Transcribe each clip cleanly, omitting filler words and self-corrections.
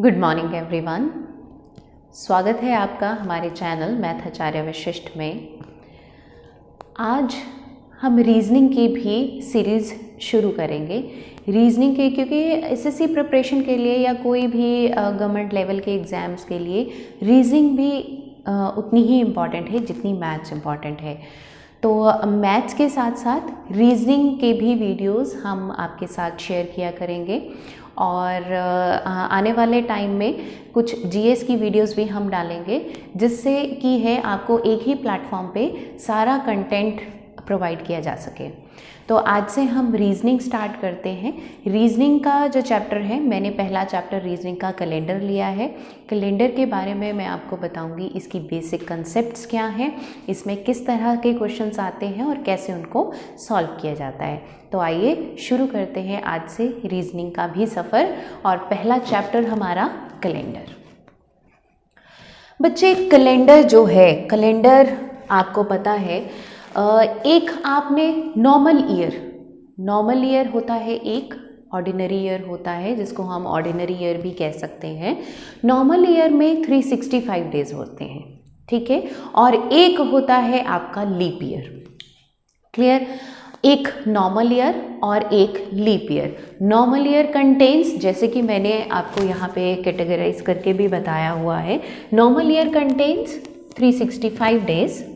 Good morning everyone. स्वागत है आपका हमारे चैनल मैथ आचार्य विशिष्ट में। आज हम रीजनिंग की भी सीरीज़ शुरू करेंगे। रीजनिंग के क्योंकि एसएससी प्रिपरेशन के लिए या कोई भी गवर्नमेंट लेवल के एग्ज़ाम्स के लिए रीजनिंग भी उतनी ही इम्पॉर्टेंट है जितनी मैथ्स इम्पॉर्टेंट है। तो मैथ्स के साथ साथ रीजनिंग के भी वीडियोस हम आपके साथ शेयर किया करेंगे और आने वाले टाइम में कुछ जीएस की वीडियोस भी हम डालेंगे, जिससे कि है आपको एक ही प्लेटफॉर्म पे सारा कंटेंट प्रोवाइड किया जा सके। तो आज से हम रीजनिंग स्टार्ट करते हैं। रीजनिंग का जो चैप्टर है, मैंने पहला चैप्टर रीजनिंग का कैलेंडर लिया है। कैलेंडर के बारे में मैं आपको बताऊंगी, इसकी बेसिक कंसेप्ट्स क्या हैं, इसमें किस तरह के क्वेश्चंस आते हैं और कैसे उनको सॉल्व किया जाता है। तो आइए शुरू करते हैं आज से रीजनिंग का भी सफ़र। और पहला चैप्टर हमारा कैलेंडर। बच्चे, कैलेंडर जो है, कैलेंडर आपको पता है एक आपने नॉर्मल ईयर होता है, एक ऑर्डिनरी ईयर होता है जिसको हम ऑर्डिनरी ईयर भी कह सकते हैं। नॉर्मल ईयर में 365 डेज होते हैं, ठीक है, और एक होता है आपका लीप ईयर। क्लियर? एक नॉर्मल ईयर और एक leap year. Normal year contains, जैसे कि मैंने आपको यहाँ पे कैटेगराइज करके भी बताया हुआ है, normal year contains 365 days,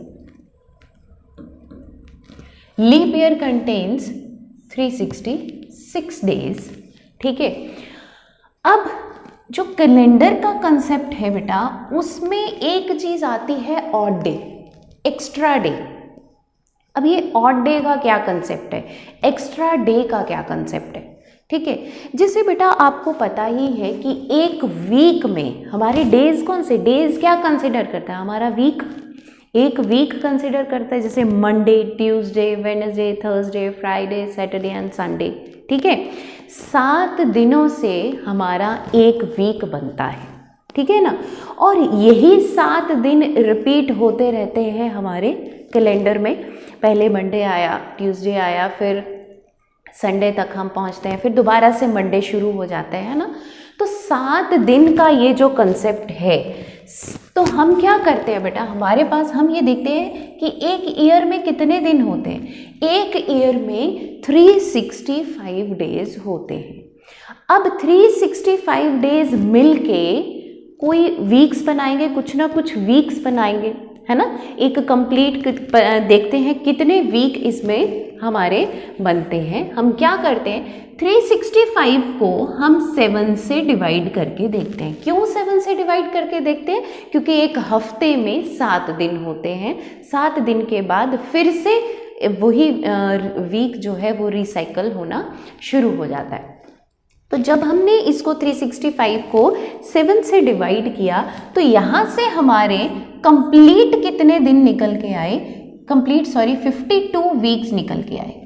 leap year contains 366 days, ठीक है। अब जो कैलेंडर का कंसेप्ट है बेटा, उसमें एक चीज आती है ऑड डे, एक्स्ट्रा डे। अब ये ऑड डे का क्या कंसेप्ट है, एक्स्ट्रा डे का क्या कंसेप्ट है, ठीक है। जैसे बेटा आपको पता ही है कि एक वीक में हमारे डेज कौन से, डेज क्या कंसिडर करता है हमारा वीक, एक वीक कंसिडर करता है, जैसे Monday, Tuesday, Wednesday, Thursday, Friday, Saturday and Sunday, ठीक है। 7 दिनों से हमारा एक वीक बनता है, ठीक है ना। और यही 7 दिन रिपीट होते रहते हैं हमारे कैलेंडर में। पहले मंडे आया, ट्यूसडे आया, फिर संडे तक हम पहुंचते हैं, फिर दोबारा से मंडे शुरू हो जाता है ना। तो 7 दिन का ये जो कंसेप्ट है, तो हम क्या करते हैं बेटा, हमारे पास हम ये देखते हैं कि एक ईयर में कितने दिन होते हैं। एक ईयर में 365 डेज होते हैं। अब 365 डेज मिलके कोई वीक्स बनाएंगे, कुछ ना कुछ वीक्स बनाएंगे, है ना। एक कंप्लीट देखते हैं कितने वीक इसमें हमारे बनते हैं। हम क्या करते हैं, 365 को हम 7 से डिवाइड करके देखते हैं। क्यों 7 से डिवाइड करके देखते हैं? क्योंकि एक हफ्ते में 7 दिन होते हैं। 7 दिन के बाद फिर से वही वीक जो है वो रिसाइकल होना शुरू हो जाता है। तो जब हमने इसको 365 को 7 से डिवाइड किया, तो यहाँ से हमारे कंप्लीट कितने दिन निकल के आए, 52 वीक्स निकल के आए।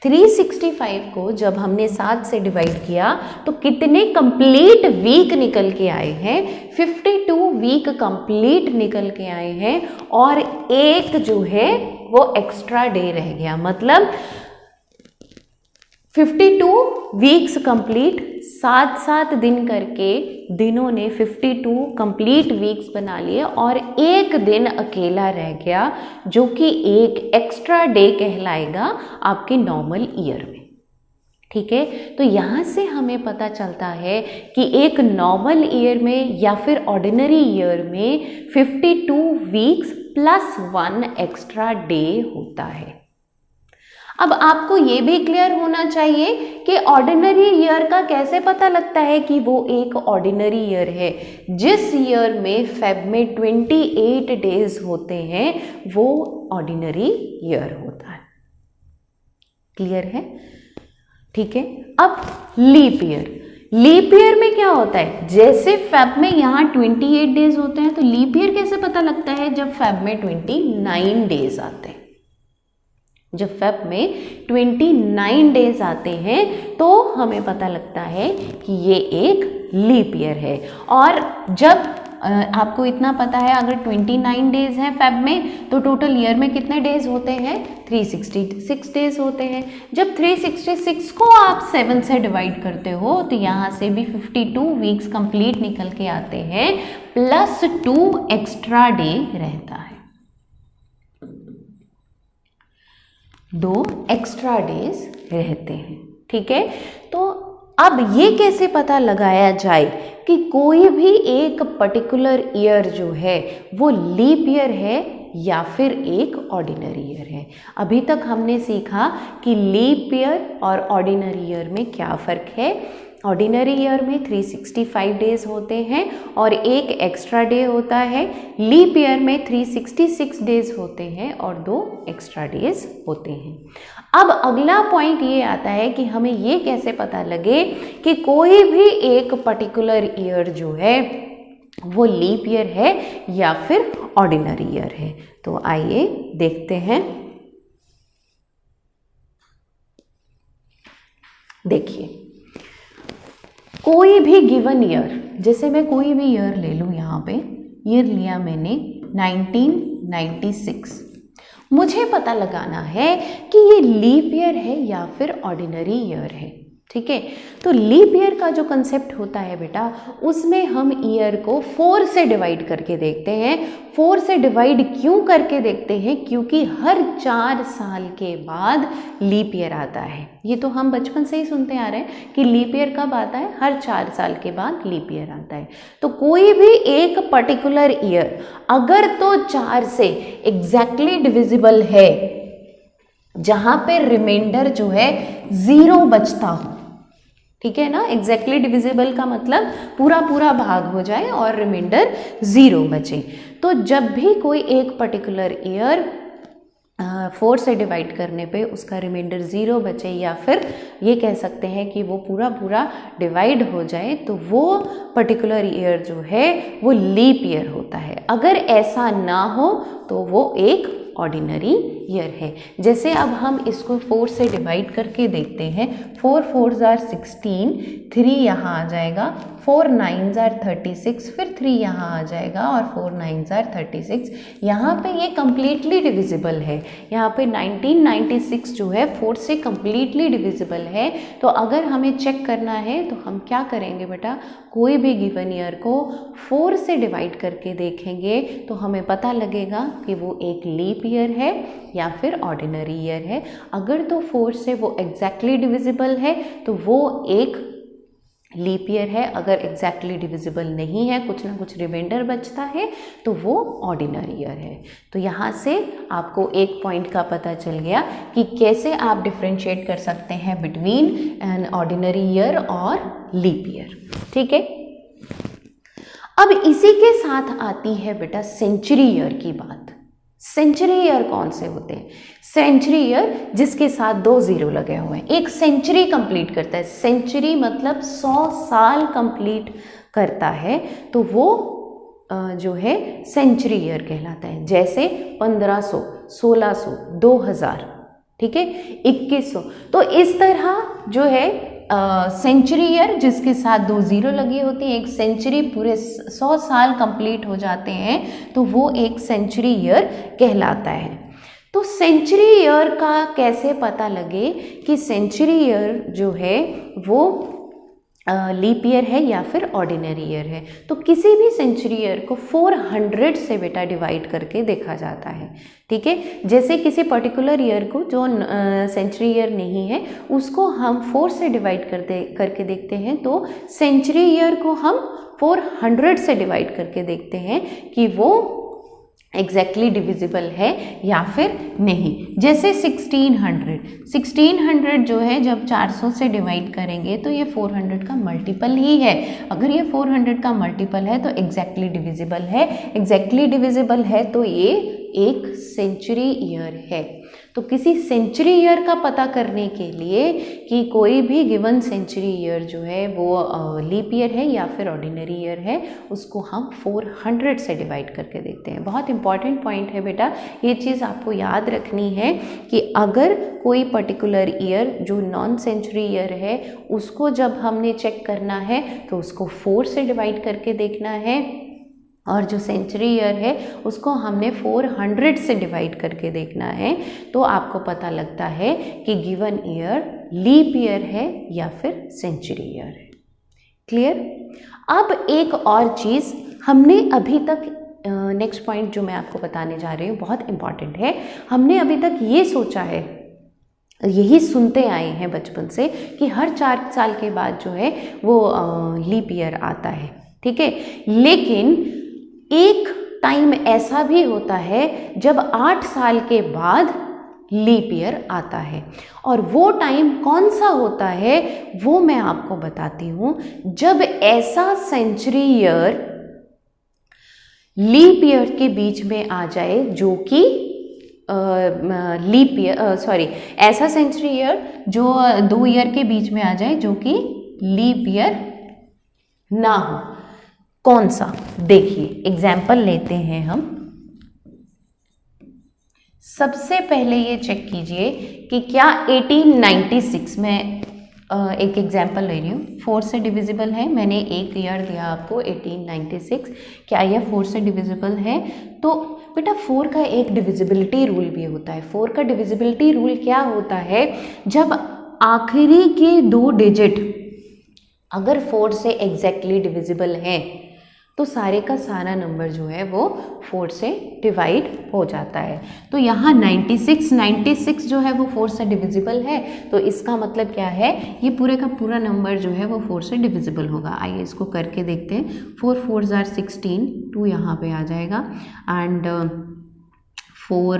365 को जब हमने 7 से डिवाइड किया तो कितने कंप्लीट वीक निकल के आए हैं, 52 वीक कंप्लीट निकल के आए हैं। और एक जो है वो एक्स्ट्रा डे रह गया, मतलब 52 वीक्स कंप्लीट, 7 दिन करके दिनों ने 52 कंप्लीट वीक्स बना लिए और एक दिन अकेला रह गया जो कि एक एक्स्ट्रा डे कहलाएगा आपके नॉर्मल ईयर में, ठीक है। तो यहाँ से हमें पता चलता है कि एक नॉर्मल ईयर में या फिर ऑर्डिनरी ईयर में 52 वीक्स प्लस 1 एक्स्ट्रा डे होता है। अब आपको ये भी क्लियर होना चाहिए कि ऑर्डिनरी ईयर का कैसे पता लगता है कि वो एक ऑर्डिनरी ईयर है। जिस ईयर में फेब में 28 डेज होते हैं वो ऑर्डिनरी ईयर होता है। क्लियर है? ठीक है। अब लीप ईयर में क्या होता है, जैसे फेब में यहाँ 28 डेज होते हैं, तो लीप ईयर कैसे पता लगता है, जब फेब में 29 डेज आते हैं। जब फेब में 29 डेज आते हैं तो हमें पता लगता है कि ये एक लीप ईयर है। और जब आपको इतना पता है, अगर 29 डेज हैं फेब में तो टोटल ईयर में कितने डेज होते हैं? 366 डेज होते हैं। जब 366 को आप 7 से डिवाइड करते हो तो यहाँ से भी 52 वीक्स कंप्लीट निकल के आते हैं, प्लस 2 एक्स्ट्रा डे रहता है, 2 एक्स्ट्रा डेज रहते हैं। ठीक है, तो अब ये कैसे पता लगाया जाए कि कोई भी एक पर्टिकुलर ईयर जो है वो लीप ईयर है या फिर एक ऑर्डिनरी ईयर है? अभी तक हमने सीखा कि लीप ईयर और ऑर्डिनरी ईयर में क्या फ़र्क है। ऑर्डिनरी ईयर में 365 डेज होते हैं और एक एक्स्ट्रा डे होता है। लीप ईयर में 366 डेज होते हैं और 2 एक्स्ट्रा डेज होते हैं। अब अगला पॉइंट ये आता है कि हमें ये कैसे पता लगे कि कोई भी एक पर्टिकुलर ईयर जो है वो लीप ईयर है या फिर ऑर्डिनरी ईयर है। तो आइए देखते हैं। देखिए, कोई भी गिवन ईयर, जैसे मैं कोई भी ईयर ले लूँ, यहाँ पे ईयर लिया मैंने 1996, मुझे पता लगाना है कि ये लीप ईयर है या फिर ऑर्डिनरी ईयर है। ठीक है, तो लीप ईयर का जो कंसेप्ट होता है बेटा, उसमें हम ईयर को 4 से डिवाइड करके देखते हैं। 4 से डिवाइड क्यों करके देखते हैं? क्योंकि हर 4 साल के बाद लीप ईयर आता है। ये तो हम बचपन से ही सुनते आ रहे हैं कि लीप ईयर कब आता है? हर 4 साल के बाद लीप ईयर आता है। तो कोई भी एक पर्टिकुलर ईयर अगर तो 4 से एग्जैक्टली डिविजिबल है, जहाँ पे रिमाइंडर जो है 0 बचता हो, ठीक है ना, एग्जैक्टली डिविजिबल का मतलब पूरा पूरा भाग हो जाए और रिमाइंडर 0 बचे। तो जब भी कोई एक पर्टिकुलर ईयर 4 से डिवाइड करने पे उसका रिमाइंडर 0 बचे या फिर ये कह सकते हैं कि वो पूरा पूरा डिवाइड हो जाए, तो वो पर्टिकुलर ईयर जो है वो लीप ईयर होता है। अगर ऐसा ना हो तो वो एक ऑर्डिनरी ईयर है। जैसे अब हम इसको 4 से डिवाइड करके देखते हैं। 4 4s are 16, 3 यहाँ आ जाएगा, 4 9s are 36, फिर 3 यहाँ आ जाएगा और 4 9s are 36। यहाँ पे ये कम्प्लीटली डिविजिबल है। यहाँ पे 1996 जो है 4 से कम्प्लीटली डिविजिबल है। तो अगर हमें चेक करना है तो हम क्या करेंगे बेटा, कोई भी गिवन ईयर को 4 से डिवाइड करके देखेंगे तो हमें पता लगेगा कि वो एक लीप ईयर है या फिर ऑर्डिनरी ईयर है। अगर तो 4 से वो एग्जैक्टली डिविजिबल है तो वो एक लीप ईयर है। अगर एग्जैक्टली डिविजिबल नहीं है, कुछ ना कुछ रिमाइंडर बचता है, तो वो ऑर्डिनरी ईयर है। तो यहाँ से आपको एक पॉइंट का पता चल गया कि कैसे आप डिफ्रेंशिएट कर सकते हैं बिटवीन एन ऑर्डिनरी ईयर और लीप ईयर। ठीक है, अब इसी के साथ आती है बेटा सेंचुरी ईयर की बात। सेंचुरी ईयर कौन से होते हैं? सेंचुरी ईयर जिसके साथ 2 0 लगे हुए हैं। एक सेंचुरी कंप्लीट करता है। सेंचुरी मतलब 100 साल कंप्लीट करता है, तो वो जो है सेंचुरी ईयर कहलाता है। जैसे 1500, 1600, 2000, ठीक है, 2100। तो इस तरह जो है सेंचुरी ईयर जिसके साथ 2 0 लगी होती है, एक सेंचुरी पूरे 100 साल कंप्लीट हो जाते हैं, तो वो एक सेंचुरी ईयर कहलाता है। तो सेंचुरी ईयर का कैसे पता लगे कि सेंचुरी ईयर जो है वो लीप ईयर है या फिर ऑर्डिनरी ईयर है? तो किसी भी सेंचुरी ईयर को 400 से बेटा डिवाइड करके देखा जाता है। ठीक है, जैसे किसी पर्टिकुलर ईयर को जो सेंचुरी ईयर नहीं है उसको हम 4 से डिवाइड करके देखते हैं, तो सेंचुरी ईयर को हम 400 से डिवाइड करके देखते हैं कि वो एग्जैक्टली डिविजिबल है या फिर नहीं। जैसे 1600 जो है जब 400 से डिवाइड करेंगे तो ये 400 का मल्टीपल ही है। अगर ये 400 का मल्टीपल है तो एग्जैक्टली डिविजिबल है। एग्जैक्टली डिविजिबल है तो ये एक सेंचुरी ईयर है। तो किसी सेंचुरी ईयर का पता करने के लिए कि कोई भी गिवन सेंचुरी ईयर जो है वो लीप ईयर है या फिर ऑर्डिनरी ईयर है, उसको हम 400 से डिवाइड करके देखते हैं। बहुत इंपॉर्टेंट पॉइंट है बेटा, ये चीज़ आपको याद रखनी है कि अगर कोई पर्टिकुलर ईयर जो नॉन सेंचुरी ईयर है उसको जब हमने चेक करना है तो उसको 4 से डिवाइड करके देखना है। और जो सेंचुरी ईयर है उसको हमने 400 से डिवाइड करके देखना है, तो आपको पता लगता है कि गिवन ईयर लीप ईयर है या फिर सेंचुरी ईयर है। क्लियर? अब एक और चीज़ हमने अभी तक, नेक्स्ट पॉइंट जो मैं आपको बताने जा रही हूँ बहुत इम्पॉर्टेंट है, हमने अभी तक ये सोचा है, यही सुनते आए हैं बचपन से कि हर 4 साल के बाद जो है वो लीप ईयर आता है, ठीक है। लेकिन एक टाइम ऐसा भी होता है जब 8 साल के बाद लीप ईयर आता है, और वो टाइम कौन सा होता है वो मैं आपको बताती हूँ। जब ऐसा सेंचुरी ईयर लीप ईयर के बीच में आ जाए जो कि लीप ईयर ऐसा सेंचुरी ईयर जो 2 ईयर के बीच में आ जाए जो कि लीप ईयर ना हो। कौन सा? देखिए एग्जाम्पल लेते हैं हम। सबसे पहले ये चेक कीजिए कि क्या 1896 में एक एग्जाम्पल ले रही हूँ, 4 से डिविजिबल है। मैंने एक ईयर दिया आपको 1896, क्या यह 4 से डिविजिबल है? तो बेटा 4 का एक डिविजिबिलिटी रूल भी होता है। 4 का डिविजिबिलिटी रूल क्या होता है? जब आखिरी के 2 डिजिट अगर 4 से एग्जैक्टली डिविजिबल हैं तो सारे का सारा नंबर जो है वो 4 से डिवाइड हो जाता है। तो यहाँ 96 जो है वो 4 से डिविजिबल है, तो इसका मतलब क्या है, ये पूरे का पूरा नंबर जो है वो 4 से डिविजिबल होगा। आइए इसको करके देखते हैं। 4 4 जार 16, 2 यहाँ पे आ जाएगा, एंड 4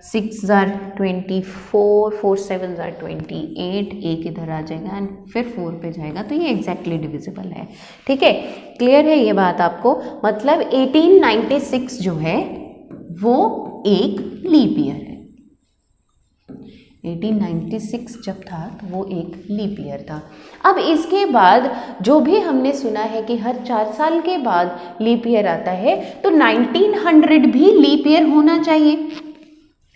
6 जार 24, 4 7 जार 28, एक इधर आ जाएगा एंड फिर 4 पे जाएगा, तो ये एग्जैक्टली डिविजिबल है। ठीक है, क्लियर है ये बात आपको? मतलब 1896 जो है वो एक लीप ईयर है। 1896 जब था तो वो एक लीप ईयर था। अब इसके बाद जो भी हमने सुना है कि हर 4 साल के बाद लीप ईयर आता है, तो 1900 भी लीप ईयर होना चाहिए।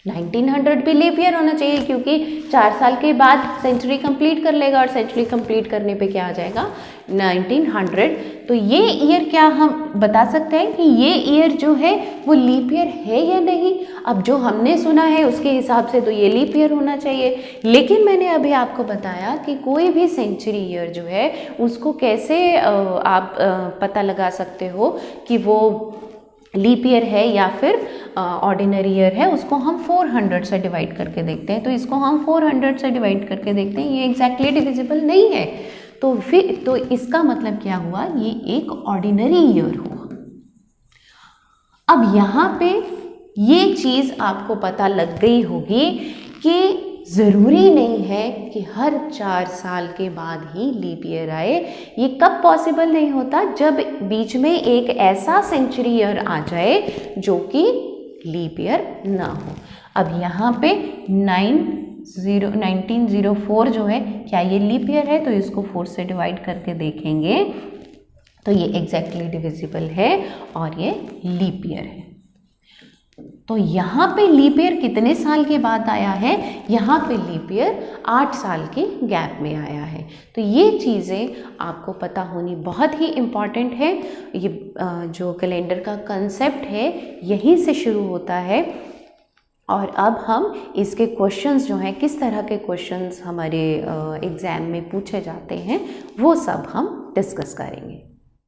1900 भी लीप ईयर होना चाहिए, क्योंकि 4 साल के बाद सेंचुरी कंप्लीट कर लेगा, और सेंचुरी कंप्लीट करने पे क्या आ जाएगा, 1900। तो ये ईयर क्या हम बता सकते हैं कि ये ईयर जो है वो लीप ईयर है या नहीं? अब जो हमने सुना है उसके हिसाब से तो ये लीप ईयर होना चाहिए, लेकिन मैंने अभी आपको बताया कि कोई भी सेंचुरी ईयर जो है उसको कैसे आप पता लगा सकते हो कि वो लीप ईयर है या फिर ऑर्डिनरी ईयर है। उसको हम 400 से डिवाइड करके देखते हैं। तो इसको हम 400 से डिवाइड करके देखते हैं, ये एग्जैक्टली डिविजिबल नहीं है, तो फिर तो इसका मतलब क्या हुआ, ये एक ऑर्डिनरी ईयर हुआ। अब यहाँ पे ये चीज़ आपको पता लग गई होगी कि ज़रूरी नहीं है कि हर 4 साल के बाद ही लीप ईयर आए। ये कब पॉसिबल नहीं होता, जब बीच में एक ऐसा सेंचुरी ईयर आ जाए जो कि लीप ईयर ना हो। अब यहाँ पे 1904 जो है, क्या ये लीप ईयर है? तो इसको 4 से डिवाइड करके देखेंगे तो ये एग्जैक्टली डिविजिबल है और ये लीप ईयर है। तो यहाँ पे लीप ईयर कितने साल के बाद आया है? यहाँ पे लीप ईयर 8 साल के गैप में आया है। तो ये चीज़ें आपको पता होनी बहुत ही इम्पॉर्टेंट है। ये जो कैलेंडर का कंसेप्ट है यहीं से शुरू होता है, और अब हम इसके क्वेश्चंस जो हैं, किस तरह के क्वेश्चंस हमारे एग्ज़ाम में पूछे जाते हैं, वो सब हम डिस्कस करेंगे।